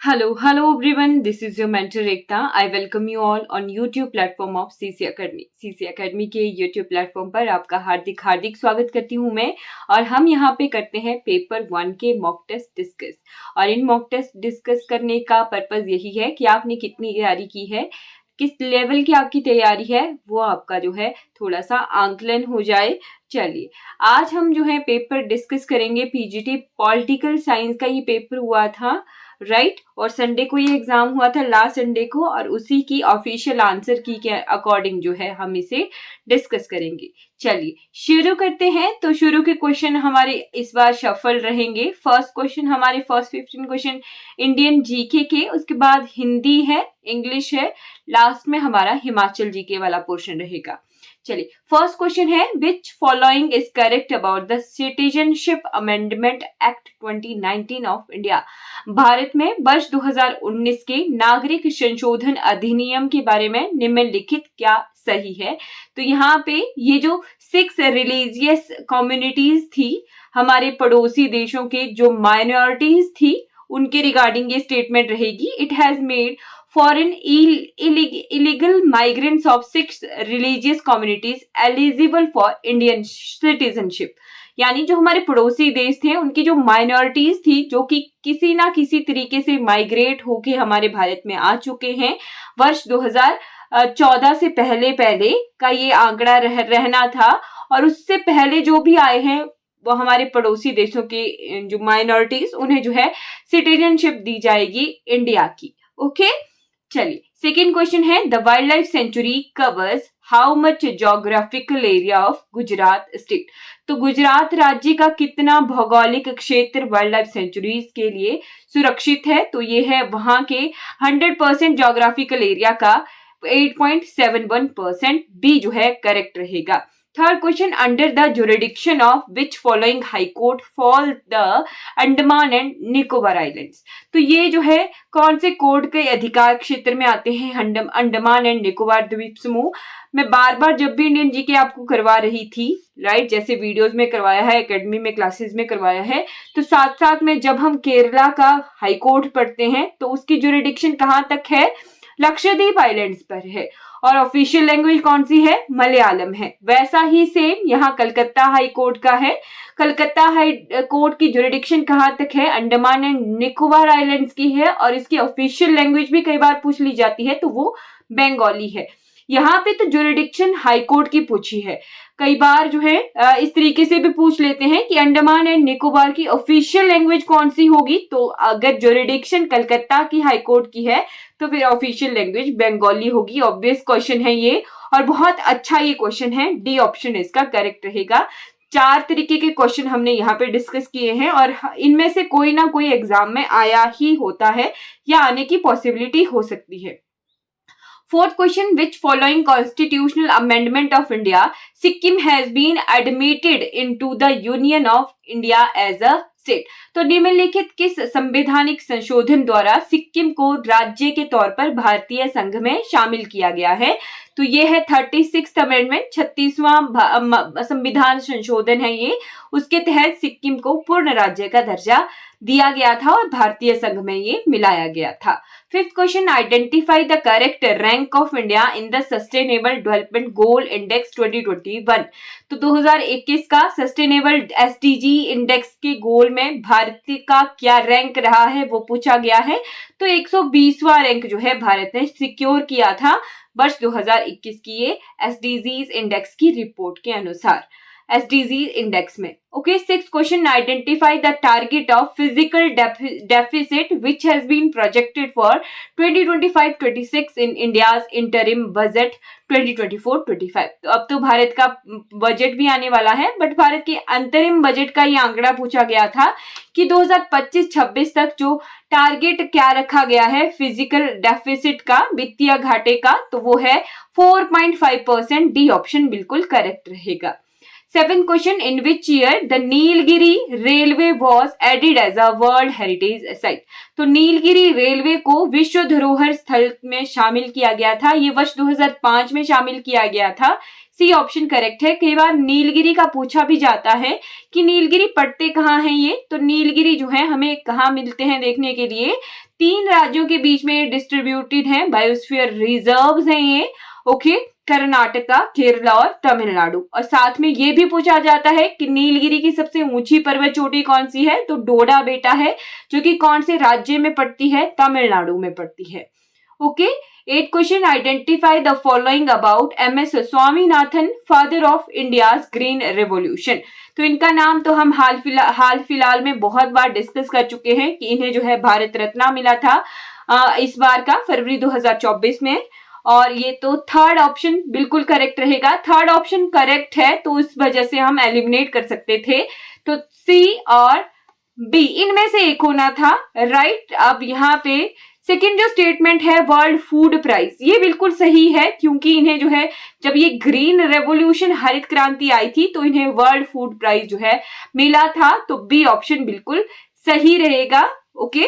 Hello everyone. This is your mentor Ekta. I welcome you all on YouTube platform of CC Academy. CC Academy के YouTube platform पर आपका हार्दिक हार्दिक स्वागत करती हूँ मैं। और हम यहाँ पे करते हैं पेपर 1 के मॉक टेस्ट डिस्कस। और इन मॉक टेस्ट डिस्कस करने का पर्पस यही है कि आपने कितनी तैयारी की है, किस लेवल की आपकी तैयारी है, वो आपका जो है थोड़ा सा आंकलन हो जाए। चलिए आज हम जो है पेपर डिस्कस करेंगे। पीजीटी पॉलिटिकल साइंस का ये पेपर हुआ था, राइट। और संडे को ये एग्जाम हुआ था, लास्ट संडे को, और उसी की ऑफिशियल आंसर की के अकॉर्डिंग जो है हम इसे डिस्कस करेंगे। चलिए शुरू करते हैं। तो शुरू के क्वेश्चन हमारे इस बार शफल रहेंगे। फर्स्ट क्वेश्चन हमारे फर्स्ट 15 क्वेश्चन इंडियन जीके के, उसके बाद हिंदी है, इंग्लिश है, लास्ट में हमारा हिमाचल जीके वाला पोर्शन रहेगा। चलिए फर्स्ट क्वेश्चन है, which following is correct about the citizenship amendment act 2019 of India. Bharat में वर्ष 2019 के नागरिक संशोधन अधिनियम के बारे में निम्नलिखित क्या सही है। तो यहाँ पे ये जो 6 रिलीजियस कम्युनिटीज थी हमारे पड़ोसी देशों के, जो माइनॉरिटीज थी, उनके रिगार्डिंग ये स्टेटमेंट रहेगी। It has made foreign illegal migrants of 6 religious communities eligible for Indian citizenship। यानी जो हमारे पड़ोसी देश थे, उनकी जो माइनॉरिटीज थी, जो कि किसी ना किसी तरीके से माइग्रेट होके हमारे भारत में आ चुके हैं, वर्ष 2014 से पहले का ये आंकड़ा रहना था। और उससे पहले जो भी आए हैं वो हमारे पड़ोसी देशों के जो माइनॉरिटीज, उन्हें जो है सिटीजनशिप दी जाएगी इंडिया की। ओके चलिए सेकेंड क्वेश्चन है, the wild life sanctuary covers how much geographical area of Gujarat state. तो गुजरात राज्य का कितना भौगोलिक क्षेत्र वाइल्ड लाइफ सेंचुरीज के लिए सुरक्षित है। तो ये है वहां के 100% जोग्राफिकल एरिया का 8.71%। बी जो है करेक्ट रहेगा। Third question, under the jurisdiction of which following high court fall the Andaman and Nicobar islands. तो ये जो है कौन से कोर्ट के अधिकार क्षेत्र में आते हैं अंडमान एंड निकोबार द्वीप समूह। मैं बार बार जब भी इंडियन जीके आपको करवा रही थी, राइट, जैसे वीडियोस में करवाया है, एकेडमी में क्लासेस में करवाया है, तो साथ साथ में जब हम केरला का हाई कोर्ट पढ़ते हैं तो उसकी जुरिडिक्शन कहाँ तक है, लक्षद्वीप आइलैंड्स पर है। और ऑफिशियल लैंग्वेज कौन सी है, मलयालम है। वैसा ही सेम यहाँ कलकत्ता हाई कोर्ट का है। कलकत्ता हाई कोर्ट की जुरिडिक्शन कहाँ तक है, अंडमान एंड निकोबार आइलैंड्स की है। और इसकी ऑफिशियल लैंग्वेज भी कई बार पूछ ली जाती है, तो वो बंगाली है। यहाँ पे तो जुरिडिक्शन हाई कोर्ट की पूछी है। कई बार जो है इस तरीके से भी पूछ लेते हैं कि अंडमान एंड निकोबार की ऑफिशियल लैंग्वेज कौन सी होगी। तो अगर जुरिडिक्शन कलकत्ता की हाई कोर्ट की है तो फिर ऑफिशियल लैंग्वेज बंगाली होगी। ऑब्वियस क्वेश्चन है ये, और बहुत अच्छा ये क्वेश्चन है। डी ऑप्शन इसका करेक्ट रहेगा। 4 तरीके के क्वेश्चन हमने यहाँ पे डिस्कस किए हैं, और इनमें से कोई ना कोई एग्जाम में आया ही होता है या आने की पॉसिबिलिटी हो सकती है। Fourth question, which following constitutional amendment of India Sikkim has been admitted into the Union of India as a state। तो निम्नलिखित किस संवैधानिक संशोधन द्वारा सिक्किम को राज्य के तौर पर भारतीय संघ में शामिल किया गया है। तो ये है 36th अमेंडमेंट, 36वां संविधान संशोधन है ये। उसके तहत सिक्किम को पूर्ण राज्य का दर्जा दिया गया था और भारतीय संघ में ये मिलाया गया था। Fifth question, identify the correct rank of India in the sustainable development goal index 2021। तो 2021 का सस्टेनेबल एसडीजी इंडेक्स के गोल में भारत का क्या रैंक रहा है वो पूछा गया है। तो 120वां रैंक जो है भारत ने सिक्योर किया था वर्ष 2021 की ये एसडीजीज इंडेक्स की रिपोर्ट के अनुसार, एसडीजी इंडेक्स में। Okay, six question, identify the target of physical deficit which has been projected for 2025-26 in India's interim budget 2024-25। तो अब तो भारत का बजट भी आने वाला है, बट भारत के अंतरिम बजट का ये आंकड़ा पूछा गया था कि 2025-26 तक जो टारगेट क्या रखा गया है फिजिकल डेफिसिट का, वित्तीय घाटे का, तो वो है 4.5%। डी ऑप्शन बिल्कुल करेक्ट रहेगा। Seventh question, in which year the Nilgiri railway was added as a World Heritage Site। तो नीलगिरी रेलवे को विश्व धरोहर स्थल में शामिल किया गया था। ये वर्ष 2005 में शामिल किया गया था। सी ऑप्शन करेक्ट है। कई बार नीलगिरी का पूछा भी जाता है कि नीलगिरी पड़ते कहाँ हैं ये। तो नीलगिरी जो है हमें कहाँ मिलते हैं देखने के लिए, 3 राज्यों के बीच में डिस्ट्रीब्यूटेड है, बायोस्फीयर रिजर्व्स हैं ये, ओके, कर्नाटका, केरला और तमिलनाडु। और साथ में ये भी पूछा जाता है कि नीलगिरी की सबसे ऊंची पर्वत चोटी कौन सी है, तो डोडा बेटा है, जो कि कौन से राज्य में पड़ती है, तमिलनाडु में पड़ती है। Okay, 8 question, identify the following about MS Swaminathan, father of India's green revolution. तो इनका नाम तो हम हाल फिलहाल में बहुत बार डिस्कस कर चुके हैं कि इन्हें जो है भारत रत्न मिला था इस बार का फरवरी 2024 में। और ये तो थर्ड ऑप्शन बिल्कुल करेक्ट रहेगा, थर्ड ऑप्शन करेक्ट है तो इस वजह से हम एलिमिनेट कर सकते थे, तो सी और बी इनमें से एक होना था, राइट। अब यहाँ पे सेकेंड जो स्टेटमेंट है वर्ल्ड फूड प्राइस, ये बिल्कुल सही है क्योंकि इन्हें जो है जब ये ग्रीन रेवोल्यूशन हरित क्रांति आई थी तो इन्हें वर्ल्ड फूड प्राइस जो है मिला था, तो बी ऑप्शन बिल्कुल सही रहेगा। Okay,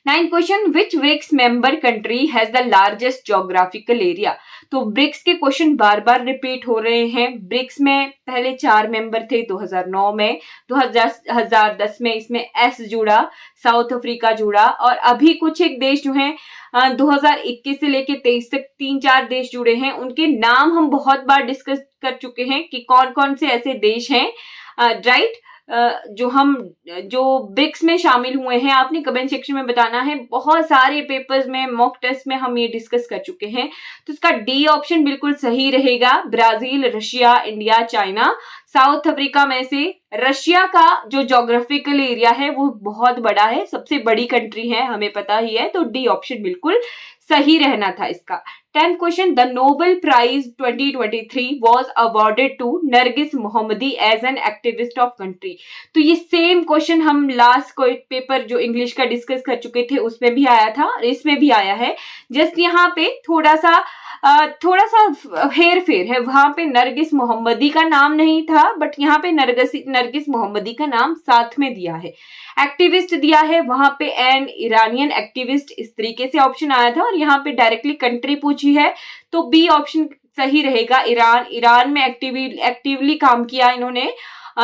9 question, which BRICS member country has the largest geographical area. तो ब्रिक्स के क्वेश्चन बार बार रिपीट हो रहे हैं। ब्रिक्स में पहले 4 मेंबर थे 2009 में, 2010 में इसमें एस जुड़ा, साउथ अफ्रीका जुड़ा, और अभी कुछ एक देश जो हैं 2021 से लेके 23 तक 3-4 देश जुड़े हैं। उनके नाम हम बहुत बार डिस्कस कर चुके हैं कि कौन कौन से ऐसे देश हैं, राइट, जो ब्रिक्स में शामिल हुए हैं। आपने कमेंट सेक्शन में बताना है, बहुत सारे पेपर्स में, मॉक टेस्ट में हम ये डिस्कस कर चुके हैं। तो इसका डी ऑप्शन बिल्कुल सही रहेगा, Brazil, Russia, India, China. South Africa में से रशिया का जो ज्योग्राफिकल एरिया है वो बहुत बड़ा है, सबसे बड़ी कंट्री है, हमें पता ही है, तो डी ऑप्शन बिल्कुल सही रहना था इसका। 10th question, the Nobel prize 2023 was awarded to Nargis Mohammadi as an activist of country. तो ये सेम क्वेश्चन हम लास्ट कोई पेपर जो इंग्लिश का डिस्कस कर चुके थे उसमें भी आया था, इसमें भी आया है। जस्ट यहाँ पे थोड़ा सा हेर फेर है, वहां पे नरगिस मोहम्मदी का नाम नहीं था, बट यहाँ पे नरगिस मोहम्मदी का नाम साथ में दिया है। एक्टिविस्ट दिया है वहां पे एन ईरानियन एक्टिविस्ट, इस तरीके से ऑप्शन आया था, और यहाँ पे डायरेक्टली कंट्री पूछी है तो बी ऑप्शन सही रहेगा, ईरान में एक्टिवली काम किया इन्होंने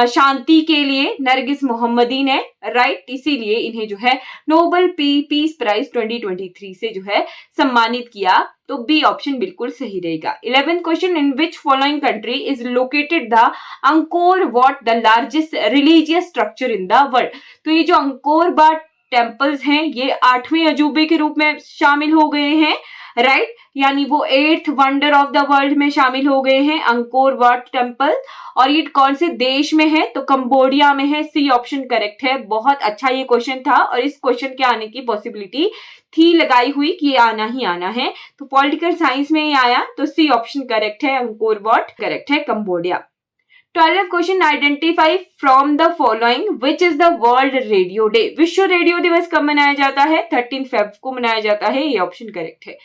शांति के लिए नरगिस मोहम्मदी ने, राइट, इसीलिए इन्हें जो है नोबेल पीस प्राइज 2023 से जो है सम्मानित किया, तो बी ऑप्शन बिल्कुल सही रहेगा। 11th question, in which following country is located the Angkor what, the largest religious structure in the world. तो ये जो अंकोर वाट टेम्पल्स हैं ये 8वें अजूबे के रूप में शामिल हो गए हैं, राइट, यानी वो 8th wonder of the world में शामिल हो गए हैं अंकोर वाट टेम्पल। और ये कौन से देश में है, तो कंबोडिया में है, सी ऑप्शन करेक्ट है। बहुत अच्छा ये क्वेश्चन था और इस क्वेश्चन के आने की पॉसिबिलिटी थी लगाई हुई कि ये आना ही आना है, तो पॉलिटिकल साइंस में ही आया, तो सी ऑप्शन करेक्ट है, अंकोर वाट करेक्ट है, Cambodia. 12th question, identify from the following which is the world radio day. विश्व रेडियो दिवस कब मनाया जाता है, 13 फेब को मनाया जाता है, ये ऑप्शन करेक्ट है।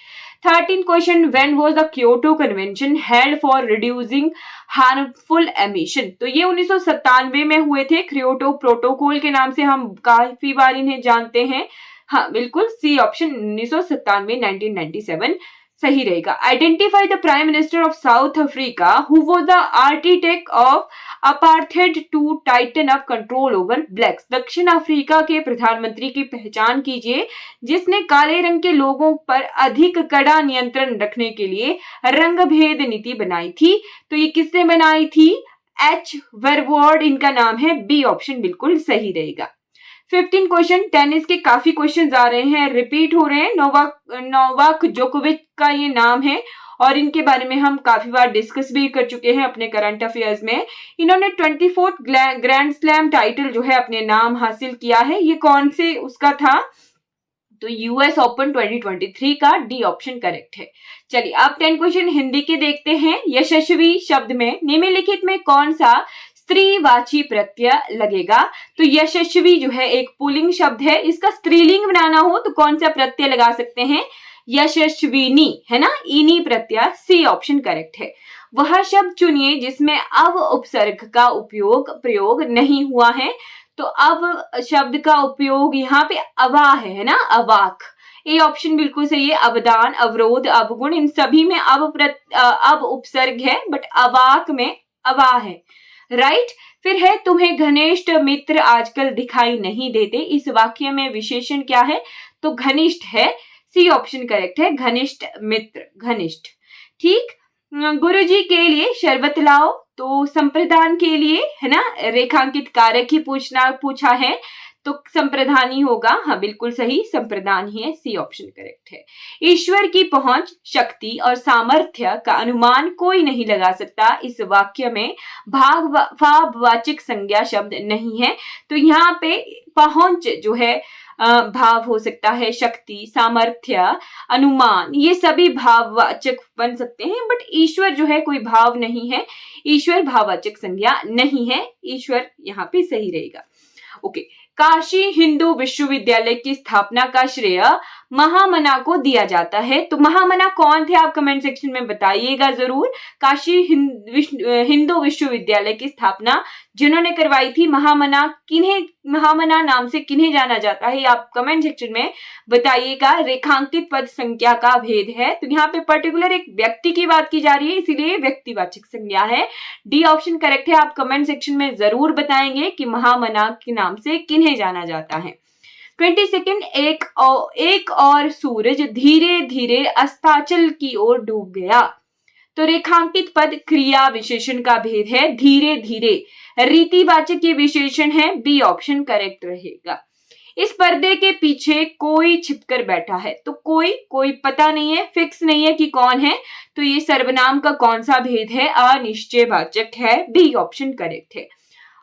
13th question, when was the Kyoto convention held for reducing harmful emission. तो ये 1997 में हुए थे, क्योटो प्रोटोकॉल के नाम से हम काफी बार इन्हें जानते हैं। हाँ बिल्कुल, सी ऑप्शन 1997 सही रहेगा। Identify the prime minister of South Africa who was the architect of apartheid to tighten up control over blacks. दक्षिण अफ्रीका के प्रधानमंत्री की पहचान कीजिए जिसने काले रंग के लोगों पर अधिक कड़ा नियंत्रण रखने के लिए रंग भेद नीति बनाई थी। तो ये किसने बनाई थी, एच वेरवॉर्ड इनका नाम है, बी ऑप्शन बिल्कुल सही रहेगा। 15 क्वेश्चन, टेनिस के काफी क्वेश्चन आ रहे हैं, रिपीट हो रहे हैं। नोवाक जोकोविच का ये नाम है और इनके बारे में हम काफी बार डिस्कस भी कर चुके हैं अपने करंट अफेयर्स में। इन्होंने 24th ग्रैंड स्लैम टाइटल जो है अपने नाम हासिल किया है, ये कौन से उसका था, तो यूएस ओपन 2023 का, डी ऑप्शन करेक्ट है। चलिए अब 10 क्वेश्चन हिंदी के देखते हैं। यशस्वी शब्द में निम्नलिखित में कौन सा स्त्रीवाची प्रत्यय लगेगा। तो यशस्वी जो है एक पुल्लिंग शब्द है, इसका स्त्रीलिंग बनाना हो तो कौन सा प्रत्यय लगा सकते हैं, यशस्विनी, है ना, इनी प्रत्यय, सी ऑप्शन करेक्ट है। वह शब्द चुनिए जिसमें अव उपसर्ग का प्रयोग नहीं हुआ है। तो अव शब्द का उपयोग यहाँ पे अवा है ना, अवाक, ये ऑप्शन बिल्कुल सही है। अवदान, अवरोध, अवगुण, इन सभी में अब उपसर्ग है, बट अवाक में अवा है, राइट। फिर है तुम्हें घनिष्ठ मित्र आजकल दिखाई नहीं देते, इस वाक्य में विशेषण क्या है? तो घनिष्ठ है, सी ऑप्शन करेक्ट है, घनिष्ठ मित्र, घनिष्ठ। ठीक। गुरुजी के लिए शरबत लाओ, तो संप्रदान के लिए है ना, रेखांकित कारक ही पूछा है, तो संप्रदान होगा। हाँ बिल्कुल सही, संप्रदान ही है, सी ऑप्शन करेक्ट है। ईश्वर की पहुंच, शक्ति और सामर्थ्य का अनुमान कोई नहीं लगा सकता, इस वाक्य में भाववाचक संज्ञा शब्द नहीं है, तो यहाँ पे पहुंच जो है भाव हो सकता है, शक्ति, सामर्थ्य, अनुमान, ये सभी भाववाचक बन सकते हैं, बट ईश्वर जो है कोई भाव नहीं है, ईश्वर भाववाचक संज्ञा नहीं है, ईश्वर यहाँ पे सही रहेगा। ओके। काशी हिंदू विश्वविद्यालय की स्थापना का श्रेय महामना को दिया जाता है, तो महामना कौन थे आप कमेंट सेक्शन में बताइएगा जरूर। काशी हिंदू विश्वविद्यालय की स्थापना जिन्होंने करवाई थी, महामना, किन्हें, महामना नाम से किन्हें जाना जाता है, आप कमेंट सेक्शन में बताइएगा। रेखांकित पद संख्या का भेद है, तो यहाँ पे पर्टिकुलर एक व्यक्ति की बात की जा रही है, इसीलिए व्यक्तिवाचक संज्ञा है, डी ऑप्शन करेक्ट है। आप कमेंट सेक्शन में जरूर बताएंगे कि महामना के नाम से किन्हें जाना जाता है। 22 एक और सूरज धीरे धीरे अस्ताचल की ओर डूब गया, तो रेखांकित पद क्रिया विशेषण का भेद है, धीरे धीरे, रीतिवाचक ये विशेषण है, बी ऑप्शन करेक्ट रहेगा। इस पर्दे के पीछे कोई छिपकर बैठा है, तो कोई पता नहीं है, फिक्स नहीं है कि कौन है, तो ये सर्वनाम का कौन सा भेद है, अनिश्चयवाचक है, बी ऑप्शन करेक्ट है।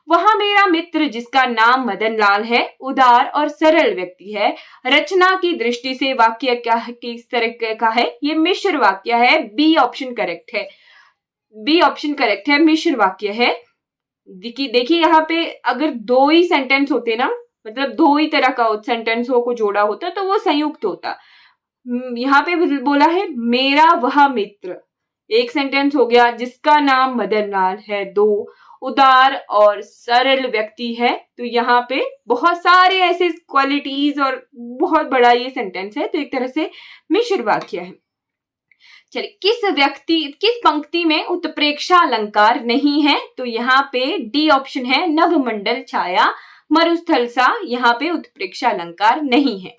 वहां मेरा मित्र जिसका नाम मदन लाल है, उदार और सरल व्यक्ति है, रचना की दृष्टि से वाक्य क्या है, किस तरह का है, ये मिश्र वाक्य है, बी ऑप्शन करेक्ट है, बी ऑप्शन करेक्ट है, मिश्र वाक्य है। देखिए यहाँ पे अगर दो ही सेंटेंस होते ना, मतलब दो ही तरह का सेंटेंस को जोड़ा होता तो वो संयुक्त होता। यहाँ पे बोला है मेरा वह मित्र, एक सेंटेंस हो गया, जिसका नाम मदन लाल है, दो, उदार और सरल व्यक्ति है, तो यहाँ पे बहुत सारे ऐसे क्वालिटीज और बहुत बड़ा ये सेंटेंस है, तो एक तरह से मिश्र वाक्य है। चलिए, किस पंक्ति में उत्प्रेक्षा अलंकार नहीं है, तो यहाँ पे डी ऑप्शन है, नभमंडल छाया मरुस्थल सा, यहाँ पे उत्प्रेक्षा अलंकार नहीं है।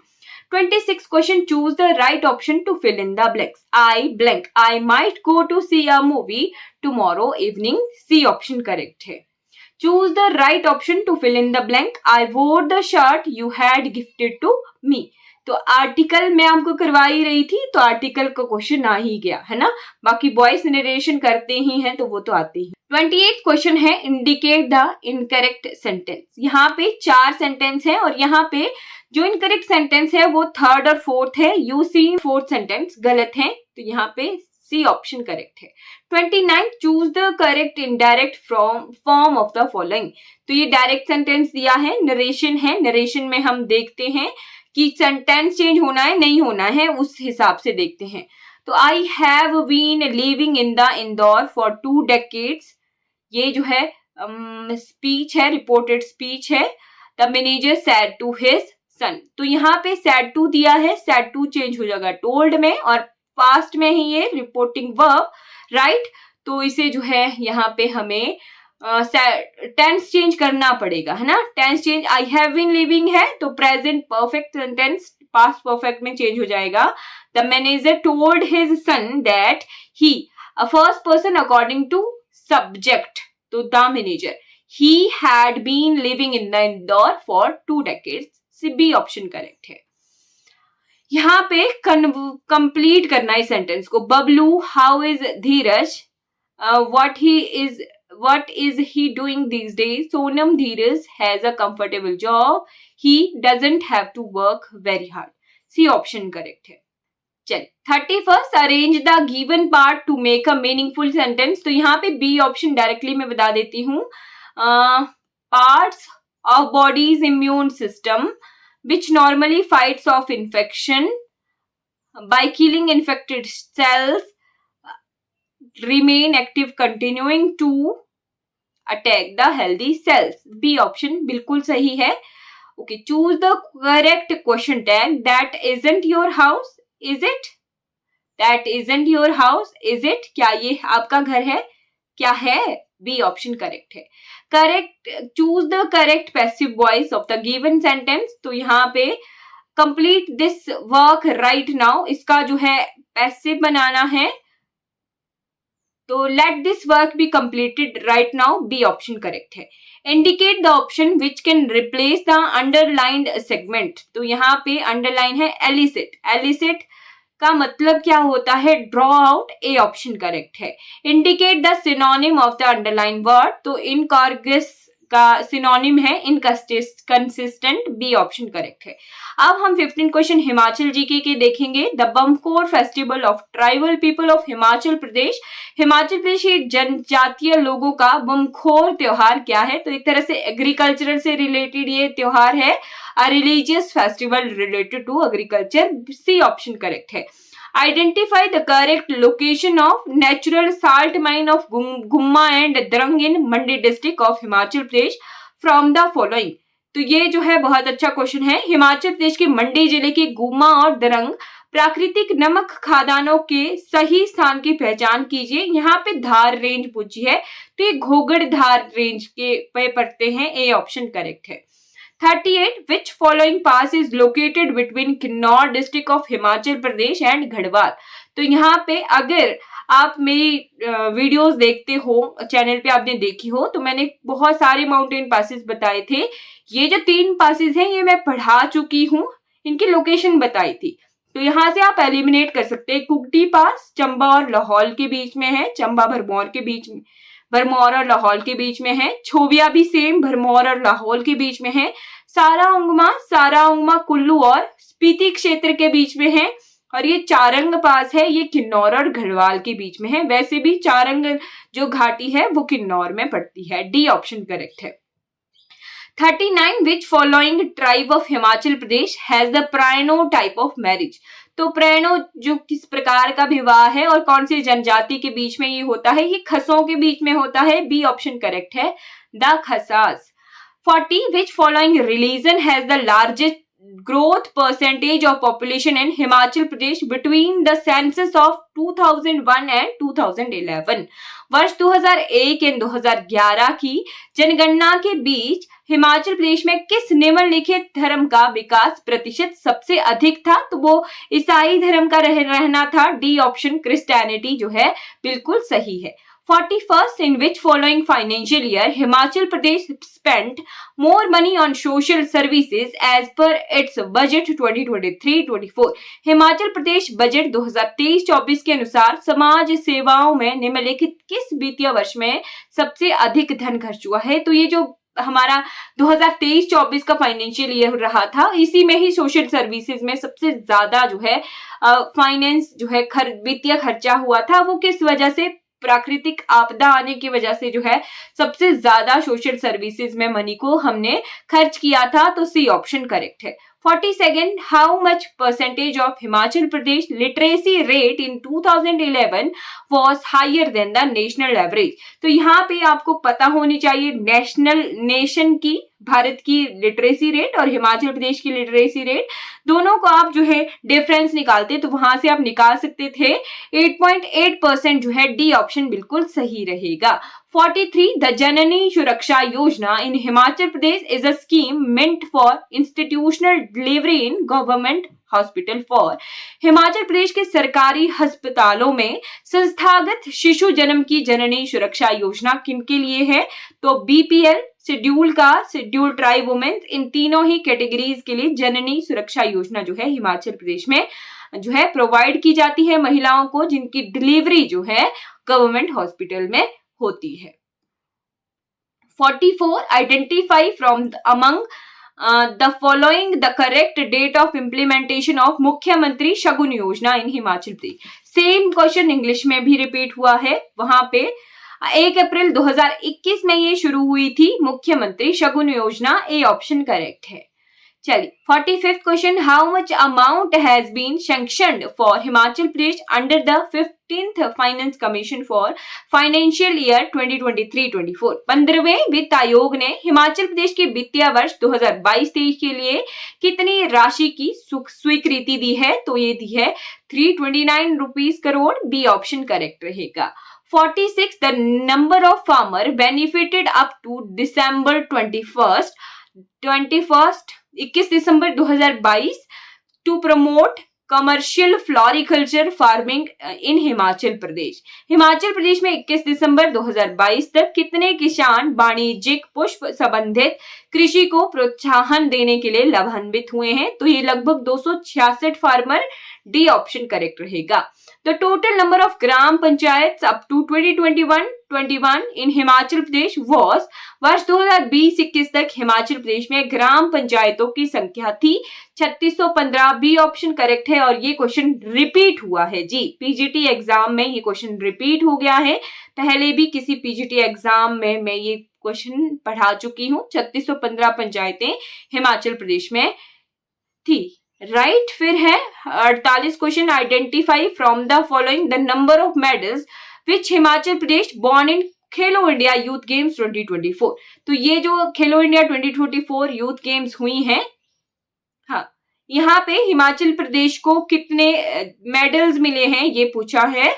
26 question, choose the right option to fill in the blanks. I blank, I might go to see a movie tomorrow evening, C option correct है। Choose the right option to fill in the blank. I wore the shirt you had gifted to me, तो article मैं आपको करवाई रही थी, तो article का question आ ही गया है ना, बाकी वॉइस नरेशन करते ही हैं तो वो तो आते ही। 28 क्वेश्चन है, इंडिकेट द इनकरेक्ट सेंटेंस। यहाँ पे 4 सेंटेंस है और यहाँ पे जो इनकरेक्ट सेंटेंस है वो थर्ड और फोर्थ है, यू सी फोर्थ सेंटेंस गलत है, तो यहाँ पे सी ऑप्शन करेक्ट है। 29 choose the correct indirect form of the following, तो ये डायरेक्ट सेंटेंस दिया है, नरेशन है, नरेशन में हम देखते हैं कि सेंटेंस चेंज होना है नहीं होना है, उस हिसाब से देखते हैं। तो I have been living in the Indore for 2 decades, ये जो है स्पीच है, रिपोर्टेड स्पीच है। The manager said to his son, तो यहाँ पे सैड टू दिया है, सैड टू चेंज हो जाएगा टोल्ड में, और पास्ट में ही ये रिपोर्टिंग वर्ब, राइट, तो इसे जो है यहाँ पे हमें टेंस चेंज करना पड़ेगा, है ना, tense change, I have been living है तो present perfect sentence past perfect में चेंज हो जाएगा। The manager told his son that he, a first person according to subject, तो the manager, he had been living in the Indore for 2 decades, B option correct है। यहाँ पे complete करना है sentence को। Bablu, how is Dheeraj, what is he doing these days? Sonam, Dheeraj has a comfortable job, he doesn't have to work very hard, C option correct है। चलिए, 31 arrange the given part to make a meaningful sentence, तो यहाँ पे B option directly मैं बता देती हूँ। Parts of body's immune system which normally fights off infection by killing infected cells remain active continuing to attack the healthy cells, B option बिल्कुल सही है। Okay, choose the correct question tag. That isn't your house, is it? That isn't your house, is it? क्या ये आपका घर है? क्या है? बी ऑप्शन करेक्ट है। Correct, choose the correct passive voice of the given sentence. तो यहाँ पे complete this work right now, इसका जो है पैसिव बनाना है, तो let this work be completed right now, B option correct है। Indicate the option which can replace the underlined segment. तो यहाँ पे अंडरलाइन है एलिसिट। एलिसिट का मतलब क्या होता है? Draw out, A option correct है। Indicate the synonym of the underline word. तो इनकॉर्गस का सिनोनिम है इनकंसिस्टेंट, बी ऑप्शन करेक्ट है। अब हम 15 क्वेश्चन हिमाचल जीके के देखेंगे। The Bamkhor festival of tribal people of Himachal Pradesh. Himachal Pradesh के जनजातीय लोगों का बम्खोर त्योहार क्या है? तो एक तरह से एग्रीकल्चरल से रिलेटेड ये त्योहार है, a religious festival related to agriculture, C option correct है। Identify the correct location of natural salt mine of Gumma and Drang in Mandi district of Himachal Pradesh from the following। तो ये जो है बहुत अच्छा क्वेश्चन है। हिमाचल प्रदेश के मंडी जिले के गुम्मा और दरंग प्राकृतिक नमक खादानों के सही स्थान की पहचान कीजिए। यहाँ पे धार रेंज पूछी है, तो ये घोगड़ धार रेंज के पे पड़ते हैं, ए ऑप्शन करेक्ट है। 38 which following pass is located between Kinnaur district of Himachal Pradesh and Garhwal. तो यहाँ पे अगर आप मेरी वीडियोस देखते हो, चैनल पे आपने देखी हो, तो मैंने बहुत सारे माउंटेन पासेस बताए थे। ये जो 3 पासेस हैं ये मैं पढ़ा चुकी हूँ, इनकी लोकेशन बताई थी। तो यहाँ से आप एलिमिनेट कर सकते हैं। कुकटी पास चंबा और लाहौल के बीच में है, चंबा भरमौर के बीच में, भरमौर और लाहौल के बीच में है। छोबिया भी सेम भरमौर और लाहौल के बीच में है। सारा उंगमा कुल्लू और स्पीति क्षेत्र के बीच में है। और ये चारंग पास है, ये किन्नौर और गढ़वाल के बीच में है। वैसे भी चारंग जो घाटी है वो किन्नौर में पड़ती है, डी ऑप्शन करेक्ट है। 39 which following tribe of Himachal Pradesh has the प्रायनो टाइप ऑफ मैरिज। तो प्रायनो जो किस प्रकार का विवाह है और कौन सी जनजाति के बीच में ये होता है? ये खसों के बीच में होता है, बी ऑप्शन करेक्ट है, the खसास। 40 which following religion has the largest growth percentage of population in Himachal Pradesh between the census of 2001 and 2011। वर्ष 2001 और 2011 की जनगणना के बीच हिमाचल प्रदेश में किस निम्नलिखित धर्म का विकास प्रतिशत सबसे अधिक था? तो वो ईसाई धर्म का रहना था, डी ऑप्शन क्रिश्चियनिटी जो है बिल्कुल सही है। 41st in which following financial year Himachal Pradesh spent more money on social services as per its budget 2023-24। Himachal Pradesh budget 2023-24 के अनुसार समाज सेवाओं में निम्नलिखित किस वित्तीय वर्ष में सबसे अधिक धन खर्च हुआ है? तो ये जो हमारा 2023-24 का फाइनेंशियल ईयर रहा था, इसी में ही सोशल सर्विसेज में सबसे ज्यादा जो है फाइनेंस जो है वित्तीय खर्चा हुआ था। वो किस वजह से? प्राकृतिक आपदा आने की वजह से जो है सबसे ज्यादा सोशल सर्विसेज में मनी को हमने खर्च किया था, तो सी ऑप्शन करेक्ट है। 42nd how much percentage of Himachal Pradesh literacy rate in 2011 was higher than the national average. तो यहाँ पे आपको पता होनी चाहिए नेशन की, भारत की लिटरेसी रेट और हिमाचल प्रदेश की लिटरेसी रेट, दोनों को आप जो है डिफरेंस निकालते तो वहां से आप निकाल सकते थे 8.8% जो है, डी ऑप्शन बिल्कुल सही रहेगा। 43 the Janani Suraksha Yojana in Himachal Pradesh is a scheme meant for institutional delivery in government hospital for. Himachal Pradesh के सरकारी अस्पतालों में संस्थागत शिशु जन्म की जननी सुरक्षा योजना किनके लिए है? तो BPL, scheduled caste, scheduled tribe women, इन तीनों ही कैटेगरीज के लिए जननी सुरक्षा योजना जो है हिमाचल प्रदेश में जो है प्रोवाइड की जाती है महिलाओं को जिनकी डिलीवरी जो है गवर्नमेंट हॉस्पिटल में होती है। 44 identify from among the following the correct date of implementation of Mukhyamantri Shagun Yojana in Himachal Pradesh. Same question English में भी रिपीट हुआ है। वहां पे 1 अप्रैल 2021 में ये शुरू हुई थी मुख्यमंत्री शगुन योजना, ए ऑप्शन करेक्ट है। चलिए 45th question how much amount has been sanctioned for Himachal Pradesh under the 15th finance commission for financial year 2023-24। 15वें वित्त आयोग ने हिमाचल प्रदेश के वित्तीय वर्ष 2022-23 के लिए कितनी राशि की स्वीकृति दी है? तो ये दी है 329 rupees crore, B option correct रहेगा। 46 the number of farmer benefited up to December 21 दिसंबर 2022 to promote commercial floriculture farming in Himachal Pradesh. Himachal Pradesh में 21 दिसंबर 2022 तक कितने किसान वाणिज्यिक पुष्प संबंधित कृषि को प्रोत्साहन देने के लिए लाभान्वित हुए हैं? तो ये लगभग 266 फार्मर, डी ऑप्शन करेक्ट रहेगा। The total number of gram panchayat up to 2021 in Himachal Pradesh was वर्ष 2020-21 तक हिमाचल प्रदेश में ग्राम पंचायतों की संख्या थी 3615, बी ऑप्शन करेक्ट है। और ये क्वेश्चन रिपीट हुआ है जी, पीजीटी एग्जाम में ये क्वेश्चन रिपीट हो गया है। पहले भी किसी पीजीटी एग्जाम में मैं ये क्वेश्चन पढ़ा चुकी हूँ। 3615 पंचायतें हिमाचल प्रदेश में थी, राइट। फिर है 48 question, identify from the following the number of medals which Himachal Pradesh born in Khelo India youth games 2024। तो ये जो खेलो इंडिया 2024 यूथ गेम्स हुई हैं, हाँ, यहाँ पे हिमाचल प्रदेश को कितने मेडल्स मिले हैं ये पूछा है।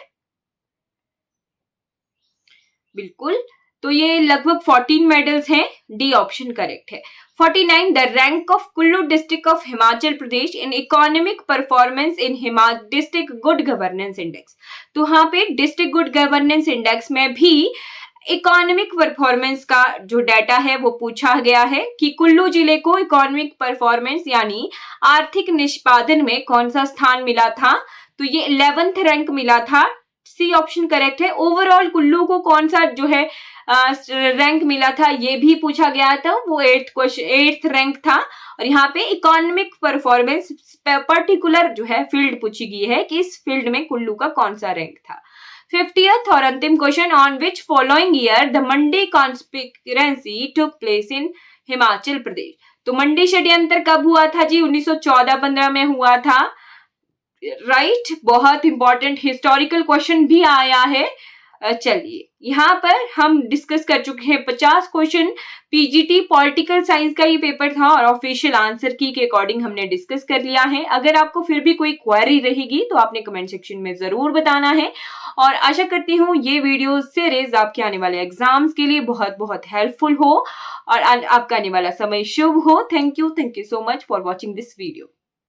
बिल्कुल, तो ये लगभग 14 मेडल्स हैं, डी ऑप्शन करेक्ट है। 49 the rank of Kullu district of Himachal Pradesh in economic performance in district good governance index. तो यहाँ पे डिस्ट्रिक्ट गुड गवर्नेंस इंडेक्स में भी इकोनॉमिक परफॉर्मेंस का जो डाटा है वो पूछा गया है कि कुल्लू जिले को इकोनॉमिक परफॉर्मेंस यानी आर्थिक निष्पादन में कौन सा स्थान मिला था। तो ये 11th रैंक मिला था, सी ऑप्शन करेक्ट है। ओवरऑल कुल्लू को कौन सा जो है रैंक मिला था ये भी पूछा गया था, वो 8th रैंक था। और यहाँ पे इकोनॉमिक परफॉर्मेंस पर्टिकुलर जो है फील्ड पूछी गई है कि इस फील्ड में कुल्लू का कौन सा रैंक था। 50th और अंतिम question, on which following year the Mandi conspiracy took place in Himachal Pradesh. तो मंडी षड्यंत्र कब हुआ था जी? 1914-15 में हुआ था, राइट। बहुत इंपॉर्टेंट हिस्टोरिकल क्वेश्चन भी आया है। चलिए, यहाँ पर हम डिस्कस कर चुके हैं 50 क्वेश्चन। पीजीटी पॉलिटिकल साइंस का ये पेपर था और ऑफिशियल आंसर की के अकॉर्डिंग हमने डिस्कस कर लिया है। अगर आपको फिर भी कोई क्वेरी रहेगी तो आपने कमेंट सेक्शन में जरूर बताना है। और आशा करती हूँ ये वीडियो सीरीज आपके आने वाले एग्जाम्स के लिए बहुत बहुत हेल्पफुल हो और आपका आने वाला समय शुभ हो। Thank you so much for watching this video.